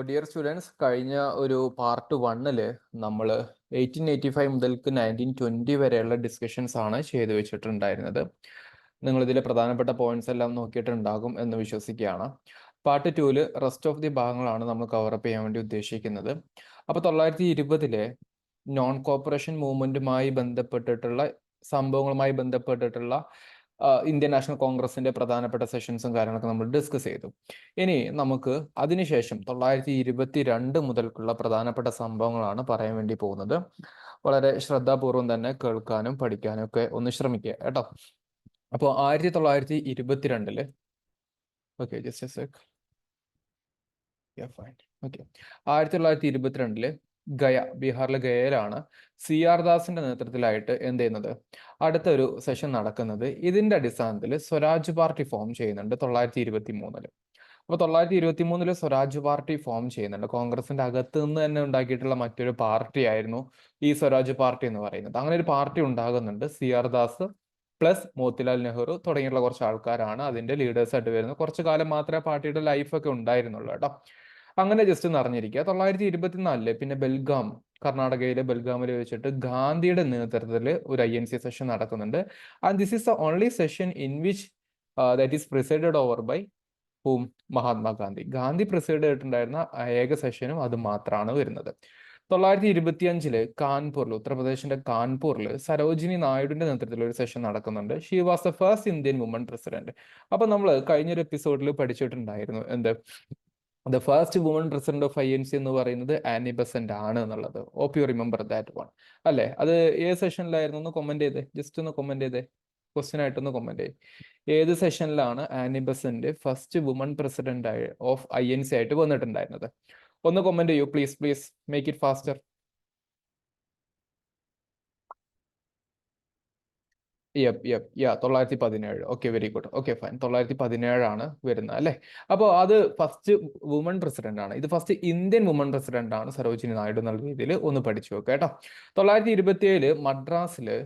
Dear students, കഴിഞ്ഞ ഒരു part 1-ല് നമ്മൾ 1885 മുതൽക്ക് 1920 വരെയുള്ള ഡിസ്കഷൻസ് ആണ് ചെയ്തു വെച്ചിട്ടുണ്ടായിരുന്നത്. നിങ്ങൾ ഇതിലെ പ്രധാനപ്പെട്ട പോയിന്റ്സ് എല്ലാം നോക്കിയിട്ടുണ്ടാകും എന്ന് വിശ്വസിക്കുകയാണ്. പാർട്ട് 2-ല് റെസ്റ്റ് ഓഫ് ദി ഭാഗങ്ങളാണ് നമ്മൾ കവറപ്പ് ചെയ്യാൻ വേണ്ടി ഉദ്ദേശിക്കുന്നത്. അപ്പോൾ 1920-ലെ നോൺ കോപ്പറേഷൻ മൂവ്മെന്റുമായി ബന്ധപ്പെട്ടിട്ടുള്ള സംഭവങ്ങളുമായി ബന്ധപ്പെട്ടിട്ടുള്ള ഇന്ത്യൻ നാഷണൽ കോൺഗ്രസിന്റെ പ്രധാനപ്പെട്ട സെഷൻസും കാര്യങ്ങളൊക്കെ നമ്മൾ ഡിസ്കസ് ചെയ്തു. ഇനി നമുക്ക് അതിനുശേഷം 1922 മുതൽക്കുള്ള പ്രധാനപ്പെട്ട സംഭവങ്ങളാണ് പറയാൻ വേണ്ടി പോകുന്നത്. വളരെ ശ്രദ്ധാപൂർവം തന്നെ കേൾക്കാനും പഠിക്കാനും ഒക്കെ ഒന്ന് ശ്രമിക്കുക കേട്ടോ. അപ്പോൾ 1922-ല് okay, just a sec. Fine. Okay, 1922-ല് ഗയ, ബീഹാറിലെ ഗയയിലാണ് CR ദാസിന്റെ നേതൃത്വത്തിലായിട്ട് എന്ത് ചെയ്യുന്നത്, അടുത്തൊരു സെഷൻ നടക്കുന്നത്. ഇതിന്റെ അടിസ്ഥാനത്തിൽ സ്വരാജ് പാർട്ടി ഫോം ചെയ്യുന്നുണ്ട് 1923-ല്. അപ്പോൾ 1923-ല് സ്വരാജ് പാർട്ടി ഫോം ചെയ്യുന്നുണ്ട്. കോൺഗ്രസിന്റെ അകത്ത് നിന്ന് തന്നെ ഉണ്ടാക്കിയിട്ടുള്ള മറ്റൊരു പാർട്ടി ആയിരുന്നു ഈ സ്വരാജ് പാർട്ടി എന്ന് പറയുന്നത്. അങ്ങനെ ഒരു പാർട്ടി ഉണ്ടാകുന്നുണ്ട്. CR ദാസ് പ്ലസ് മോത്തിലാൽ നെഹ്റു തുടങ്ങിയുള്ള കുറച്ച് ആൾക്കാരാണ് അതിന്റെ ലീഡേഴ്സ് ആയിട്ട് വരുന്നത്. കുറച്ചു കാലം മാത്രമേ പാർട്ടിയുടെ ലൈഫൊക്കെ ഉണ്ടായിരുന്നുള്ളൂ കേട്ടോ. അങ്ങനെ ജസ്റ്റ് ഒന്ന് അറിഞ്ഞിരിക്കുക. 1924-ല് പിന്നെ ബെൽഗാം, കർണാടകയിലെ ബെൽഗാമിൽ വെച്ചിട്ട് ഗാന്ധിയുടെ നേതൃത്വത്തിൽ ഒരു INC സെഷൻ നടക്കുന്നുണ്ട്. And this is the only session in which that is presided over by Mahatma Gandhi. Gandhi preside ചെയ്തിട്ടുണ്ടായിരുന്ന ഏക സെഷനും അത് മാത്രമാണ് വരുന്നത്. 1925-ല് കാൺപൂരിൽ, ഉത്തർപ്രദേശിന്റെ കാൺപൂരിൽ സരോജിനി നായിഡുവിന്റെ നേതൃത്വത്തിൽ ഒരു സെഷൻ നടക്കുന്നുണ്ട്. She was the first Indian woman president. അപ്പൊ നമ്മൾ കഴിഞ്ഞൊരു എപ്പിസോഡിൽ പഠിച്ചിട്ടുണ്ടായിരുന്നു എന്ത്, the first woman president of INC എന്ന് പറയുന്നത് ആനി ബെസന്റ് ആണ് എന്നുള്ളത്. ഓപ്പ് യു റിമെമ്പർ ദാറ്റ് വൺ അല്ലേ? അത് ഏത് സെഷനിലായിരുന്നു? ഒന്ന് കമന്റ് ചെയ്തേ, ജസ്റ്റ് ഒന്ന് കമന്റ് ചെയ്തേ, ക്വസ്റ്റ്യൻ ആയിട്ടൊന്ന് കമന്റ് ചെയ്തേ. ഏത് സെഷനിലാണ് Annie Besant first woman president of INC ആയിട്ട് വന്നിട്ടുണ്ടായിരുന്നത്? ഒന്ന് കമന്റ് ചെയ്യൂ please, please make it faster. Yeah 1917. Okay, very good. Okay, fine. 1917 വരുന്നത് അല്ലേ? അപ്പോൾ അത് ഫസ്റ്റ് വുമൺ പ്രസിഡന്റ് ആണ്. ഇത് ഫസ്റ്റ് ഇന്ത്യൻ വുമൺ പ്രസിഡന്റ് ആണ് സരോജിനി നായിഡു എന്നുള്ള രീതിയിൽ ഒന്ന് പഠിച്ചു വെക്കുക കേട്ടോ. 1927 മദ്രാസില്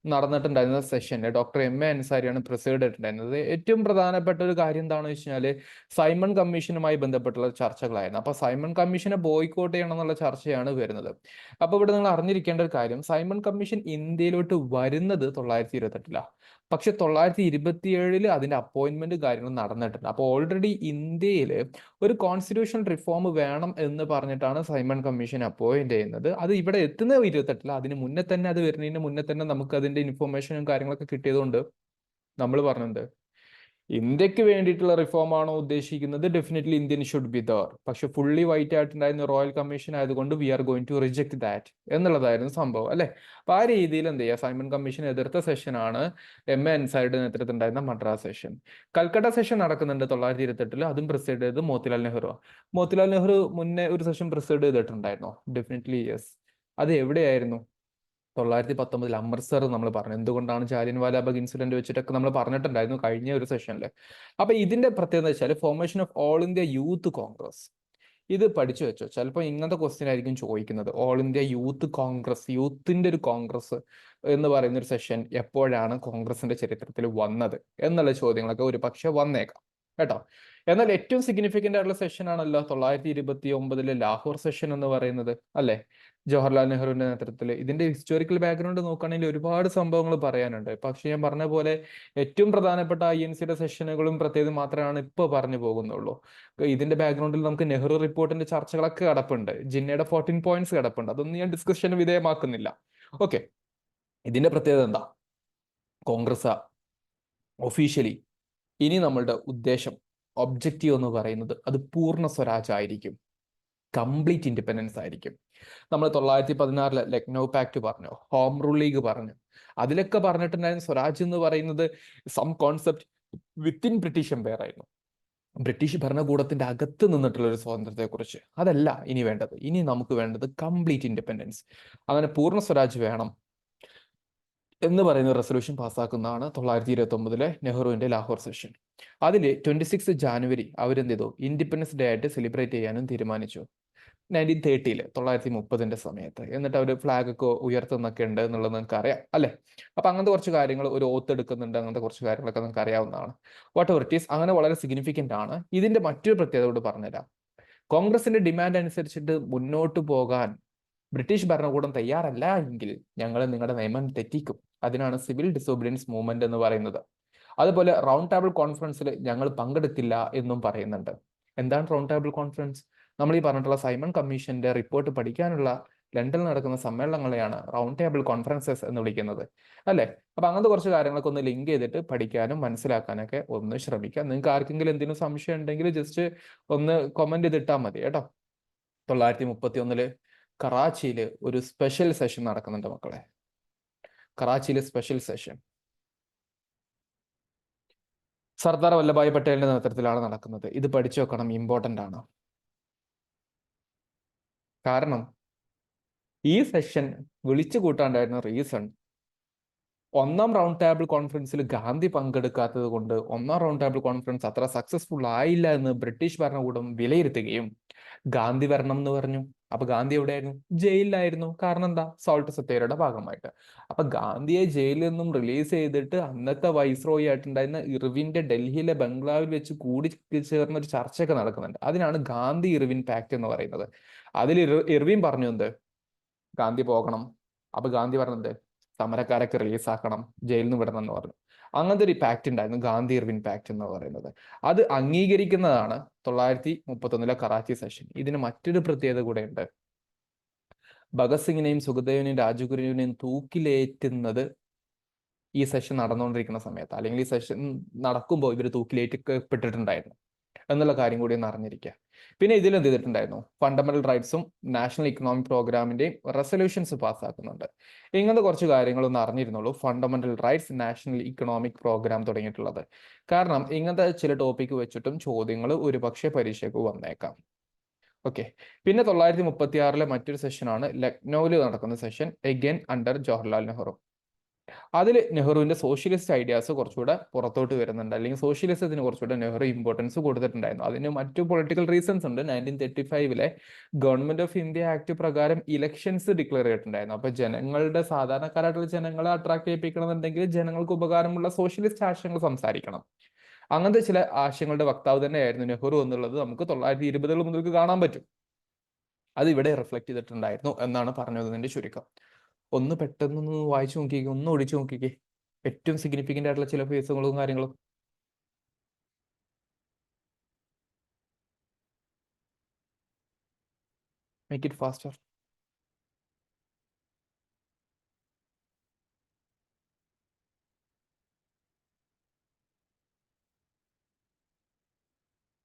നടന്നിട്ടുണ്ടായിരുന്ന സെഷന് ഡോക്ടർ MA അൻസാരിയാണ് പ്രസൈഡ് ചെയ്തിട്ടുണ്ടായിരുന്നത്. ഏറ്റവും പ്രധാനപ്പെട്ട ഒരു കാര്യം എന്താണെന്ന് വെച്ച് കഴിഞ്ഞാൽ സൈമൺ കമ്മീഷനുമായി ബന്ധപ്പെട്ടുള്ള ചർച്ചകളായിരുന്നു. അപ്പൊ സൈമൺ കമ്മീഷനെ ബോയ്ക്കോട്ട് ചെയ്യണം എന്നുള്ള ചർച്ചയാണ് വരുന്നത്. അപ്പൊ ഇവിടെ നിങ്ങൾ അറിഞ്ഞിരിക്കേണ്ട ഒരു കാര്യം, സൈമൺ കമ്മീഷൻ ഇന്ത്യയിലോട്ട് വരുന്നത് 1928-ലാണ്. പക്ഷെ 1927-ല് അതിന്റെ അപ്പോയിന്റ്മെന്റ് കാര്യങ്ങൾ നടന്നിട്ടുണ്ട്. അപ്പോൾ ഓൾറെഡി ഇന്ത്യയിൽ ഒരു കോൺസ്റ്റിറ്റ്യൂഷൻ റിഫോം വേണം എന്ന് പറഞ്ഞിട്ടാണ് സൈമൺ കമ്മീഷൻ അപ്പോയിന്റ് ചെയ്യുന്നത്. അത് ഇവിടെ എത്തുന്ന 28-ല്, അതിന് മുന്നേ തന്നെ, അത് വരുന്നതിന് മുന്നേ തന്നെ നമുക്ക് അതിന്റെ ഇൻഫർമേഷനും കാര്യങ്ങളൊക്കെ കിട്ടിയതുകൊണ്ട് നമ്മൾ പറഞ്ഞത് ഇന്ത്യക്ക് വേണ്ടിയിട്ടുള്ള റിഫോം ആണോ ഉദ്ദേശിക്കുന്നത്, definitely Indian should be there. പക്ഷെ ഫുള്ളി വൈറ്റ് ആയിട്ടുണ്ടായിരുന്ന റോയൽ കമ്മീഷൻ ആയതുകൊണ്ട് we are going to reject that എന്നുള്ളതായിരുന്നു സംഭവം അല്ലെ? അപ്പൊ ആ രീതിയിൽ എന്ത് ചെയ്യുക, സൈമൺ കമ്മീഷൻ എതിർത്ത സെഷനാണ് MA അൻസാരിയുടെ നേതൃത്വത്തിൽ ഉണ്ടായിരുന്ന മദ്രാസ് സെഷൻ. കൽക്കട്ട സെഷൻ നടക്കുന്നുണ്ട് 1928-ല്. അതും പ്രിസൈഡ് ചെയ്തത് മോത്തിലാൽ നെഹ്റു. മോത്തിലാൽ നെഹ്റു മുന്നേ ഒരു സെഷൻ പ്രിസൈഡ് ചെയ്തിട്ടുണ്ടായിരുന്നോ? Definitely yes. അത് എവിടെയായിരുന്നു? 1919 അമൃത്സർ നമ്മൾ പറഞ്ഞു. എന്തുകൊണ്ടാണ് ജാലിയൻ വാലാബാഗ് ഇൻസിഡന്റ് വെച്ചിട്ടൊക്കെ നമ്മൾ പറഞ്ഞിട്ടുണ്ടായിരുന്നു കഴിഞ്ഞ ഒരു സെഷനിൽ. അപ്പൊ ഇതിന്റെ പ്രത്യേകത വെച്ചാൽ formation of all India youth Congress. ഇത് പഠിച്ചു വെച്ചോ, ചിലപ്പോൾ ഇങ്ങനത്തെ ക്വസ്റ്റ്യൻ ആയിരിക്കും ചോദിക്കുന്നത്. ഓൾ ഇന്ത്യ യൂത്ത് കോൺഗ്രസ്, യൂത്തിന്റെ ഒരു കോൺഗ്രസ് എന്ന് പറയുന്ന ഒരു സെഷൻ എപ്പോഴാണ് കോൺഗ്രസിന്റെ ചരിത്രത്തിൽ വന്നത് എന്നുള്ള ചോദ്യങ്ങളൊക്കെ ഒരു പക്ഷെ വന്നേക്കാം കേട്ടോ. എന്നാൽ ഏറ്റവും സിഗ്നിഫിക്കന്റ് ആയിട്ടുള്ള സെഷൻ ആണല്ലോ 1929-ലെ ലാഹോർ സെഷൻ എന്ന് പറയുന്നത് അല്ലെ? ജവഹർലാൽ നെഹ്റുവിന്റെ നേതൃത്വത്തിൽ. ഇതിന്റെ ഹിസ്റ്റോറിക്കൽ ബാക്ക്ഗ്രൗണ്ട് നോക്കുകയാണെങ്കിൽ ഒരുപാട് സംഭവങ്ങൾ പറയാനുണ്ട്. പക്ഷെ ഞാൻ പറഞ്ഞ പോലെ ഏറ്റവും പ്രധാനപ്പെട്ട INCയുടെ സെഷനുകളും പ്രത്യേകത മാത്രമാണ് ഇപ്പോൾ പറഞ്ഞു പോകുന്നുള്ളൂ. ഇതിന്റെ ബാക്ക്ഗ്രൗണ്ടിൽ നമുക്ക് നെഹ്റു റിപ്പോർട്ടിന്റെ ചർച്ചകളൊക്കെ കിടപ്പുണ്ട്, ജിന്നയുടെ 14 പോയിന്റ്സ് കിടപ്പുണ്ട്. അതൊന്നും ഞാൻ ഡിസ്കഷന് വിധേയമാക്കുന്നില്ല. ഓക്കെ, ഇതിന്റെ പ്രത്യേകത എന്താ? കോൺഗ്രസ് ഒഫീഷ്യലി ഇനി നമ്മളുടെ ഉദ്ദേശം, ഒബ്ജക്റ്റീവ് എന്ന് പറയുന്നത് അത് പൂർണ്ണ സ്വരാജ് ആയിരിക്കും, കംപ്ലീറ്റ് ഇൻഡിപെൻഡൻസ് ആയിരിക്കും. നമ്മൾ 1916-ലെ ലക്നൗ പാക്ട് പറഞ്ഞു, ഹോം റൂൾ ലീഗ് പറഞ്ഞു. അതിലൊക്കെ പറഞ്ഞിട്ടുണ്ടായിരുന്ന സ്വരാജ് എന്ന് പറയുന്നത് some concept within British empire ആയിരുന്നു. ബ്രിട്ടീഷ് ഭരണകൂടത്തിന്റെ അകത്ത് നിന്നിട്ടുള്ള ഒരു സ്വാതന്ത്ര്യത്തെ കുറിച്ച്. അതല്ല ഇനി വേണ്ടത്. ഇനി നമുക്ക് വേണ്ടത് കംപ്ലീറ്റ് ഇൻഡിപെൻഡൻസ്. അങ്ങനെ പൂർണ്ണ സ്വരാജ് വേണം എന്ന് പറയുന്ന റെസൊല്യൂഷൻ പാസ്സാക്കുന്നതാണ് 1929-ലെ നെഹ്റുവിന്റെ ലാഹോർ സെഷൻ. അതിൽ 26 ജാനുവരി അവരെന്ത് ചെയ്തു, ഇൻഡിപെൻഡൻസ് ഡേ ആയിട്ട് സെലിബ്രേറ്റ് ചെയ്യാനും തീരുമാനിച്ചു. 1930-ല് 1930-ന്റെ സമയത്ത്. എന്നിട്ട് അവർ ഫ്ലാഗ് ഒക്കെ ഉയർത്തുന്നൊക്കെ ഉണ്ട് എന്നുള്ളത് നിങ്ങൾക്ക് അറിയാം അല്ലെ? അപ്പൊ അങ്ങനത്തെ കുറച്ച് കാര്യങ്ങൾ, ഒരു ഓത്ത് എടുക്കുന്നുണ്ട്, അങ്ങനത്തെ കുറച്ച് കാര്യങ്ങളൊക്കെ നിങ്ങൾക്ക് അറിയാവുന്നതാണ്. വാട്ട് എവർ ഇറ്റ് ഈസ്, അങ്ങനെ വളരെ സിഗ്നിഫിക്കന്റ് ആണ്. ഇതിന്റെ മറ്റൊരു പ്രത്യേകത കൂടി പറഞ്ഞുതരാം. കോൺഗ്രസിന്റെ ഡിമാൻഡ് അനുസരിച്ചിട്ട് മുന്നോട്ട് പോകാൻ ബ്രിട്ടീഷ് ഭരണകൂടം തയ്യാറല്ല എങ്കിൽ ഞങ്ങൾ നിങ്ങളുടെ നിയമം തെറ്റിക്കും. അതിനാണ് സിവിൽ ഡിസോബീഡിയൻസ് മൂവ്മെന്റ് എന്ന് പറയുന്നത്. അതുപോലെ റൗണ്ട് ടേബിൾ കോൺഫറൻസിൽ ഞങ്ങൾ പങ്കെടുക്കില്ല എന്നും പറയുന്നുണ്ട്. എന്താണ് റൗണ്ട് ടേബിൾ കോൺഫറൻസ്? നമ്മൾ ഈ പറഞ്ഞിട്ടുള്ള സൈമൺ കമ്മീഷന്റെ റിപ്പോർട്ട് പഠിക്കാനുള്ള ലണ്ടനിൽ നടക്കുന്ന സമ്മേളനങ്ങളെയാണ് റൗണ്ട് ടേബിൾ കോൺഫറൻസസ് എന്ന് വിളിക്കുന്നത്, അല്ലെ? അപ്പൊ അങ്ങനത്തെ കുറച്ച് കാര്യങ്ങളൊക്കെ ഒന്ന് ലിങ്ക് ചെയ്തിട്ട് പഠിക്കാനും മനസ്സിലാക്കാനൊക്കെ ഒന്ന് ശ്രമിക്കാം. നിങ്ങൾക്ക് ആർക്കെങ്കിലും എന്തെങ്കിലും സംശയം ഉണ്ടെങ്കിൽ ജസ്റ്റ് ഒന്ന് കമന്റ് ചെയ്തിട്ടാൽ മതി കേട്ടോ. 1931 കറാച്ചിയിൽ ഒരു സ്പെഷ്യൽ സെഷൻ നടക്കുന്നുണ്ട് മക്കളെ. കറാച്ചിയിലെ സ്പെഷ്യൽ സെഷൻ സർദാർ വല്ലഭായ് പട്ടേലിന്റെ നേതൃത്വത്തിലാണ് നടക്കുന്നത്. ഇത് പഠിച്ചു വെക്കണം, ഇമ്പോർട്ടന്റ് ആണ്. കാരണം ഈ സെഷൻ വിളിച്ചു കൂട്ടാണ്ടായിരുന്ന റീസൺ, ഒന്നാം റൗണ്ട് ടേബിൾ കോൺഫറൻസിൽ ഗാന്ധി പങ്കെടുക്കാത്തത് കൊണ്ട് ഒന്നാം റൗണ്ട് ടേബിൾ കോൺഫറൻസ് അത്ര സക്സസ്ഫുൾ ആയില്ല എന്ന് ബ്രിട്ടീഷ് ഭരണകൂടം വിലയിരുത്തുകയും ഗാന്ധി വരണം എന്ന് പറഞ്ഞു. അപ്പൊ ഗാന്ധി എവിടെയായിരുന്നു? ജയിലിലായിരുന്നു. കാരണം എന്താ? സോൾട്ട് സത്തേരയുടെ ഭാഗമായിട്ട്. അപ്പൊ ഗാന്ധിയെ ജയിലിൽ നിന്നും റിലീസ് ചെയ്തിട്ട് അന്നത്തെ വൈസ്രോയി ആയിട്ടുണ്ടായിരുന്ന ഇർവിന്റെ ഡൽഹിയിലെ ബംഗ്ലാവിൽ വെച്ച് കൂടി ചേർന്ന ഒരു ചർച്ചയൊക്കെ നടക്കുന്നുണ്ട്. അതിനാണ് ഗാന്ധി ഇർവിൻ പാക്ട് എന്ന് പറയുന്നത്. അതിൽ ഇർവിൻ പറഞ്ഞു എന്ത്? ഗാന്ധി പോകണം. അപ്പൊ ഗാന്ധി പറഞ്ഞത് സമരക്കാരൊക്കെ റിലീസാക്കണം, ജയിലിൽ നിന്ന് വിടണം എന്ന് പറഞ്ഞു. അങ്ങനത്തെ ഒരു പാക്ട് ഉണ്ടായിരുന്നു, ഗാന്ധി ഇർവിൻ പാക്ട് എന്ന് പറയുന്നത്. അത് അംഗീകരിക്കുന്നതാണ് 1931 കറാച്ചി സെഷൻ. ഇതിന് മറ്റൊരു പ്രത്യേകത കൂടെ ഉണ്ട്. ഭഗത് സിംഗിനെയും സുഖദേവിനെയും രാജഗുരുവിനെയും തൂക്കിലേറ്റുന്നത് ഈ സെഷൻ നടന്നുകൊണ്ടിരിക്കുന്ന സമയത്ത്, അല്ലെങ്കിൽ ഈ സെഷൻ നടക്കുമ്പോൾ ഇവർ തൂക്കിലേറ്റപ്പെട്ടിട്ടുണ്ടായിരുന്നു എന്നുള്ള കാര്യം കൂടി ഒന്ന് അറിഞ്ഞിരിക്കുക. പിന്നെ ഇതിൽ എന്ത് ചെയ്തിട്ടുണ്ടായിരുന്നു? ഫണ്ടമെന്റൽ റൈറ്റ്സും നാഷണൽ ഇക്കണോമിക് പ്രോഗ്രാമിന്റെയും റെസൊല്യൂഷൻസ് പാസ്സാക്കുന്നുണ്ട്. ഇങ്ങനത്തെ കുറച്ച് കാര്യങ്ങളൊന്നും അറിഞ്ഞിരുന്നുള്ളൂ. Fundamental rights, national economic programme തുടങ്ങിയിട്ടുള്ളത്. കാരണം ഇങ്ങനത്തെ ചില ടോപ്പിക്ക് വെച്ചിട്ടും ചോദ്യങ്ങൾ ഒരുപക്ഷെ പരീക്ഷയ്ക്ക് വന്നേക്കാം. ഓക്കെ. പിന്നെ 1936 മറ്റൊരു സെഷനാണ് ലക്നൌവിൽ നടക്കുന്ന session, again under Jawaharlal Nehru. അതിൽ നെഹ്റുവിന്റെ സോഷ്യലിസ്റ്റ് ഐഡിയാസ് കുറച്ചുകൂടെ പുറത്തോട്ട് വരുന്നുണ്ട്, അല്ലെങ്കിൽ സോഷ്യലിസത്തിന് കുറച്ചുകൂടെ നെഹ്റു ഇമ്പോർട്ടൻസ് കൊടുത്തിട്ടുണ്ടായിരുന്നു. അതിന് മറ്റു പൊളിറ്റിക്കൽ റീസൺസ് ഉണ്ട്. 1935 ഗവൺമെന്റ് ഓഫ് ഇന്ത്യ ആക്ട് പ്രകാരം ഇലക്ഷൻസ് ഡിക്ലെയർ ചെയ്തിട്ടുണ്ടായിരുന്നു. അപ്പൊ ജനങ്ങളുടെ, സാധാരണക്കാരായിട്ടുള്ള ജനങ്ങളെ അട്രാക്ട് ചെയ്യിപ്പിക്കണമെന്നുണ്ടെങ്കിൽ ജനങ്ങൾക്ക് ഉപകാരമുള്ള സോഷ്യലിസ്റ്റ് ആശയങ്ങൾ സംസാരിക്കണം. അങ്ങനത്തെ ചില ആശയങ്ങളുടെ വക്താവ് തന്നെയായിരുന്നു നെഹ്റു എന്നുള്ളത് നമുക്ക് 1920 മുതൽക്ക് കാണാൻ പറ്റും. അത് ഇവിടെ റിഫ്ലക്ട് ചെയ്തിട്ടുണ്ടായിരുന്നു എന്നാണ് പറഞ്ഞതിന്റെ ചുരുക്കം. ഒന്ന് പെട്ടെന്നൊന്ന് വായിച്ചു നോക്കിക്കേ, ഒന്ന് ഒഴിച്ചു നോക്കിക്കേ, ഏറ്റവും സിഗ്നിഫിക്കന്റ് ആയിട്ടുള്ള ചില ഫേസുകളും കാര്യങ്ങളും. Make it faster.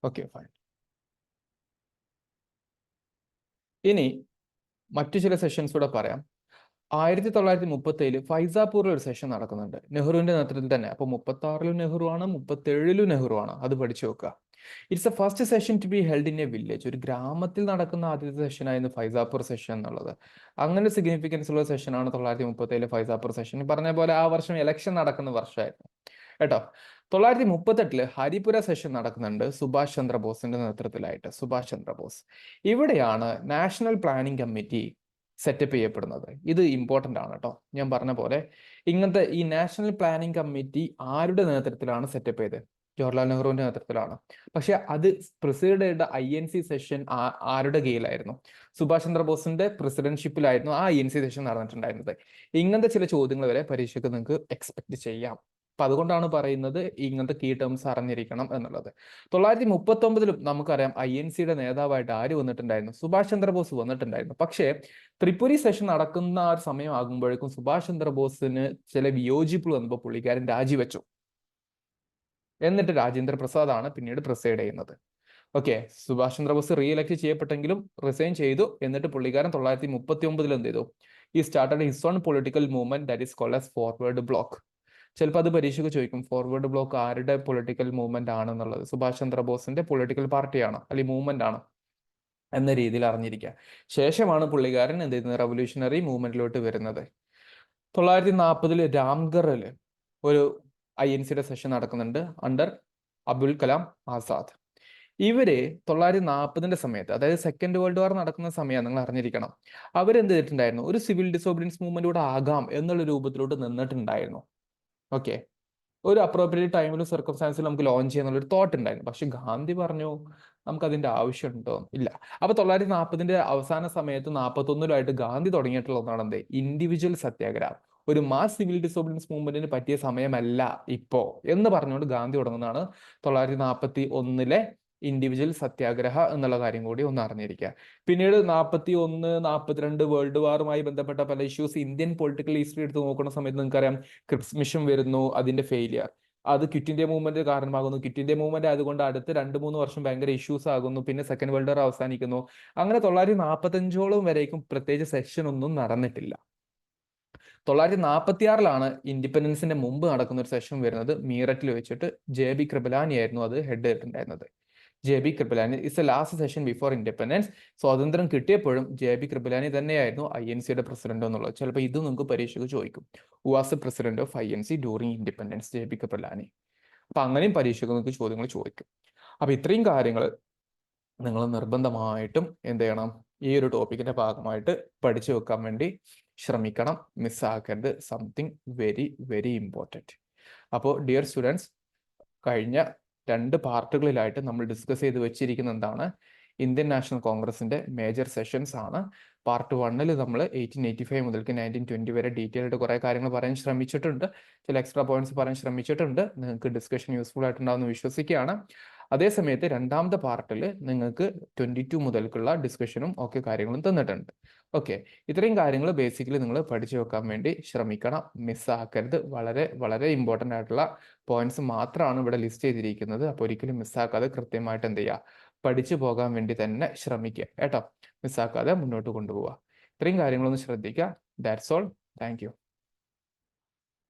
Okay, fine. ഇനി മറ്റു ചില സെഷൻസ് കൂടെ പറയാം. 1937 ഫൈസാപൂരിൽ ഒരു സെഷൻ നടക്കുന്നുണ്ട്, നെഹ്റുവിന്റെ നേതൃത്വത്തിൽ തന്നെ. അപ്പൊ 36 നെഹ്റു ആണ്, 37 നെഹ്റു ആണ്. അത് പഠിച്ചു വെക്കുക. It's a first session to be held in a village. ഒരു ഗ്രാമത്തിൽ നടക്കുന്ന ആദ്യത്തെ സെഷനായിരുന്നു ഫൈസാപൂർ സെഷൻ എന്നുള്ളത്. അങ്ങനെ സിഗ്നിഫിക്കൻസ് ഉള്ള സെഷനാണ് 1937 ഫൈസാപൂർ സെഷൻ. പറഞ്ഞ പോലെ ആ വർഷം ഇലക്ഷൻ നടക്കുന്ന വർഷമായിരുന്നു കേട്ടോ. 1938 ഹരിപുര സെഷൻ നടക്കുന്നുണ്ട്, സുഭാഷ് ചന്ദ്രബോസിന്റെ നേതൃത്വത്തിലായിട്ട്. സുഭാഷ് ചന്ദ്രബോസ്. ഇവിടെയാണ് നാഷണൽ പ്ലാനിംഗ് കമ്മിറ്റി സെറ്റപ്പ് ചെയ്യപ്പെടുന്നത്. ഇത് ഇമ്പോർട്ടന്റ് ആണ് കേട്ടോ. ഞാൻ പറഞ്ഞ പോലെ ഇങ്ങനത്തെ ഈ നാഷണൽ പ്ലാനിംഗ് കമ്മിറ്റി ആരുടെ നേതൃത്വത്തിലാണ് സെറ്റപ്പ് ചെയ്തത്? ജവഹർലാൽ നെഹ്റുവിന്റെ നേതൃത്വത്തിലാണ്. പക്ഷെ അത് പ്രിസൈഡ് ചെയ്ത INC സെഷൻ ആരുടെ കീഴിലായിരുന്നു? സുഭാഷ് ചന്ദ്രബോസിന്റെ പ്രസിഡന്റ്ഷിപ്പിലായിരുന്നു ആ INC സെഷൻ നടന്നിട്ടുണ്ടായിരുന്നത്. ഇങ്ങനത്തെ ചില ചോദ്യങ്ങൾ വരെ പരീക്ഷയ്ക്ക് നിങ്ങൾക്ക് എക്സ്പെക്ട് ചെയ്യാം. അപ്പൊ അതുകൊണ്ടാണ് പറയുന്നത് ഇങ്ങനത്തെ കീ ടേംസ് അറിഞ്ഞിരിക്കണം എന്നുള്ളത്. 1939 നമുക്കറിയാം INCയുടെ നേതാവായിട്ട് ആര് വന്നിട്ടുണ്ടായിരുന്നു? സുഭാഷ് ചന്ദ്രബോസ് വന്നിട്ടുണ്ടായിരുന്നു. പക്ഷേ ത്രിപുരി സെഷൻ നടക്കുന്ന ആ ഒരു സമയം ആകുമ്പോഴേക്കും സുഭാഷ് ചന്ദ്രബോസിന് ചില വിയോജിപ്പുകൾ വന്നപ്പോൾ പുള്ളിക്കാരൻ രാജിവെച്ചു. എന്നിട്ട് രാജേന്ദ്ര പ്രസാദ് ആണ് പിന്നീട് പ്രിസൈഡ് ചെയ്യുന്നത്. ഓക്കെ. സുഭാഷ് ചന്ദ്രബോസ് റീഇലക്ട് ചെയ്യപ്പെട്ടെങ്കിലും റിസൈൻ ചെയ്തു. എന്നിട്ട് പുള്ളിക്കാരൻ 1939 എന്ത് ചെയ്തു? ഈ started his own political movement that is called as forward block. ചിലപ്പോൾ അത് പരീക്ഷയ്ക്ക് ചോദിക്കും, ഫോർവേഡ് ബ്ലോക്ക് ആരുടെ പൊളിറ്റിക്കൽ മൂവ്മെന്റ് ആണെന്നുള്ളത്. സുഭാഷ് ചന്ദ്രബോസിന്റെ പൊളിറ്റിക്കൽ പാർട്ടിയാണ്, അല്ലെങ്കിൽ മൂവ്മെന്റ് ആണ് എന്ന രീതിയിൽ അറിഞ്ഞിരിക്കുക. ശേഷമാണ് പുള്ളിക്കാരൻ എന്ത് ചെയ്യുന്നത്? റവല്യൂഷണറി മൂവ്മെന്റിലോട്ട് വരുന്നത്. 1940 രാംഗറിൽ ഒരു INCയുടെ സെഷൻ നടക്കുന്നുണ്ട് അണ്ടർ അബുൽ കലാം ആസാദ്. ഇവര് 1940 സമയത്ത്, അതായത് സെക്കൻഡ് വേൾഡ് വാർ നടക്കുന്ന സമയം നിങ്ങൾ അറിഞ്ഞിരിക്കണം, അവരെന്ത് ചെയ്തിട്ടുണ്ടായിരുന്നു? ഒരു സിവിൽ ഡിസോബീഡിയൻസ് മൂവ്മെന്റ് കൂടെ ആകാം എന്നുള്ള രൂപത്തിലോട്ട് നിന്നിട്ടുണ്ടായിരുന്നു. ഓക്കെ. ഒരു അപ്രോപ്രിയേറ്റ് ടൈമിലും സർക്കംസ്റ്റാൻസിലും നമുക്ക് ലോഞ്ച് ചെയ്യാന്നുള്ള ഒരു തോട്ട് ഉണ്ടായിരുന്നു. പക്ഷെ ഗാന്ധി പറഞ്ഞു നമുക്കതിൻ്റെ ആവശ്യമുണ്ടോ? ഇല്ല. അപ്പോൾ 940 അവസാന സമയത്ത് 41 ഗാന്ധി തുടങ്ങിയിട്ടുള്ള ഒന്നാണ് എന്ത്? ഇൻഡിവിജ്വൽ സത്യാഗ്രഹം. ഒരു മാസ് സിവിൽ ഡിസോബിയൻസ് മൂവ്മെന്റിന് പറ്റിയ സമയമല്ല ഇപ്പോ എന്ന് പറഞ്ഞുകൊണ്ട് ഗാന്ധി തുടങ്ങുന്നതാണ് 941 ഇൻഡിവിജ്വൽ സത്യാഗ്രഹ എന്നുള്ള കാര്യം കൂടി ഒന്ന് അറിഞ്ഞിരിക്കുക. പിന്നീട് 41, 42 വേൾഡ് വാറുമായി ബന്ധപ്പെട്ട പല ഇഷ്യൂസ് ഇന്ത്യൻ പൊളിറ്റിക്കൽ ഹിസ്റ്ററി എടുത്ത് നോക്കുന്ന സമയത്ത് നിങ്ങൾക്കറിയാം, ക്രിപ്സ് മിഷൻ വരുന്നു, അതിന്റെ ഫെയിലിയർ, അത് ക്വിറ്റ് ഇന്ത്യ മൂവ്മെന്റ് കാരണമാകുന്നു. ക്വിറ്റ് ഇന്ത്യ മൂവ്മെന്റ് ആയതുകൊണ്ട് അടുത്ത 2-3 വർഷം ഭയങ്കര ഇഷ്യൂസ് ആകുന്നു. പിന്നെ സെക്കൻഡ് വേൾഡ് വാർ അവസാനിക്കുന്നു. അങ്ങനെ 945 വരേക്കും പ്രത്യേകിച്ച് സെഷൻ ഒന്നും നടന്നിട്ടില്ല. 946 ഇൻഡിപെൻഡൻസിന്റെ മുമ്പ് നടക്കുന്ന ഒരു സെഷൻ വരുന്നത് മീററ്റിൽ വെച്ചിട്ട് JB കൃപലാനി ആയിരുന്നു അത് ഹെഡ് ചെയ്തിട്ടുണ്ടായിരുന്നത്. JB Kripalani is A last session before independence. സ്വാതന്ത്ര്യം കിട്ടിയപ്പോഴും JB കൃപലാനി തന്നെയായിരുന്നു INCയുടെ പ്രസിഡന്റ് എന്നുള്ളത്. ചിലപ്പോൾ ഇത് നിങ്ങൾക്ക് പരീക്ഷയ്ക്ക് ചോദിക്കും. Who was the president of INC during independence? JB Kripalani. അപ്പൊ അങ്ങനെയും പരീക്ഷയ്ക്ക് നിങ്ങൾക്ക് ചോദ്യങ്ങൾ ചോദിക്കും. അപ്പൊ ഇത്രയും കാര്യങ്ങൾ നിങ്ങൾ നിർബന്ധമായിട്ടും എന്ത് ചെയ്യണം? ഈ ഒരു ടോപ്പിക്കിന്റെ ഭാഗമായിട്ട് പഠിച്ചു വെക്കാൻ വേണ്ടി ശ്രമിക്കണം. മിസ്സാക്കരുത്. Something very very important. അപ്പോൾ ഡിയർ സ്റ്റുഡൻസ്, കഴിഞ്ഞ 2 പാർട്ടുകളിലായിട്ട് നമ്മൾ ഡിസ്കസ് ചെയ്ത് വെച്ചിരിക്കുന്ന എന്താണ്? ഇന്ത്യൻ നാഷണൽ കോൺഗ്രസിന്റെ മേജർ സെഷൻസ് ആണ്. പാർട്ട് 1 നമ്മൾ 1885 മുതൽക്ക് 1920 വരെ ഡീറ്റെയിൽ ആയിട്ട് കുറേ കാര്യങ്ങൾ പറയാൻ ശ്രമിച്ചിട്ടുണ്ട്. ചില എക്സ്ട്രാ പോയിന്റ്സ് പറയാൻ ശ്രമിച്ചിട്ടുണ്ട്. നിങ്ങൾക്ക് ഡിസ്കഷൻ യൂസ്ഫുൾ ആയിട്ടുണ്ടാവുമെന്ന് വിശ്വസിക്കുകയാണ്. അതേസമയത്ത് രണ്ടാമത്തെ പാർട്ടിൽ നിങ്ങൾക്ക് 22 മുതൽക്കുള്ള ഡിസ്കഷനും ഒക്കെ കാര്യങ്ങളും തന്നിട്ടുണ്ട്. ഓക്കെ, ഇത്രയും കാര്യങ്ങൾ ബേസിക്കലി നിങ്ങൾ പഠിച്ചു വെക്കാൻ വേണ്ടി ശ്രമിക്കണം. മിസ്സാക്കരുത്. വളരെ വളരെ ഇമ്പോർട്ടൻ്റ് ആയിട്ടുള്ള പോയിന്റ്സ് മാത്രമാണ് ഇവിടെ ലിസ്റ്റ് ചെയ്തിരിക്കുന്നത്. അപ്പോൾ ഒരിക്കലും മിസ്സാക്കാതെ കൃത്യമായിട്ട് എന്ത് ചെയ്യുക? പഠിച്ചു പോകാൻ വേണ്ടി തന്നെ ശ്രമിക്കുക കേട്ടോ. മിസ്സാക്കാതെ മുന്നോട്ട് കൊണ്ടുപോവുക. ഇത്രയും കാര്യങ്ങളൊന്ന് ശ്രദ്ധിക്കുക. That's all. Thank you.